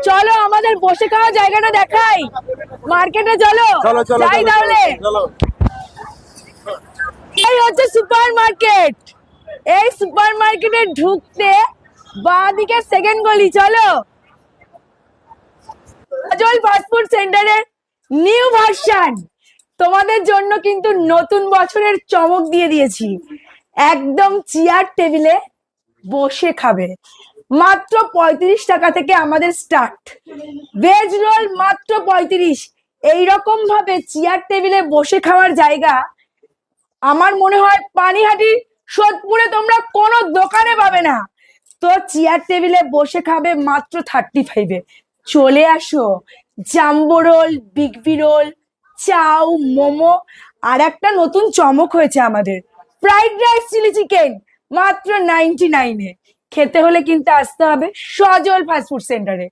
চলো আমাদের বসে খাওয়া জায়গাটা দেখাই, মার্কেটে চলো। চলো চলো যাই চলো, তাহলে। চলো। এই হচ্ছে সুপার মার্কেট। এই সুপার মার্কেটে ঢুকতে বাঁ দিকে সেকেন্ড গলি, চলো। কাজল ফাস্টফুড সেন্টারের নিউ ভার্সন তোমাদের জন্য কিন্তু নতুন বছরের চমক দিয়ে দিয়েছি। একদম চেয়ার টেবিলে বসে খাবে, মাত্র 35 টাকা থেকে আমাদের স্টার্ট। ভেজ রোল মাত্র 35। এইরকম ভাবে চেয়ার টেবিলে বসে খাওয়ার জায়গা আমার মনে হয় পানিহাটি সোদপুরে তোমরা কোনো দোকানে পাবে না। তো চেয়ার টেবিলে বসে খাবে মাত্র 35-এ। চলে আসো। Jumbo roll, big B roll, chow, momo, আর একটা নতুন চমক হয়েছে আমাদের, ফ্রাইড রাইস চিলি চিকেন মাত্র 99-এ। খেতে হলে কিন্তু আসতে হবে সজল ফাস্টফুড সেন্টারে।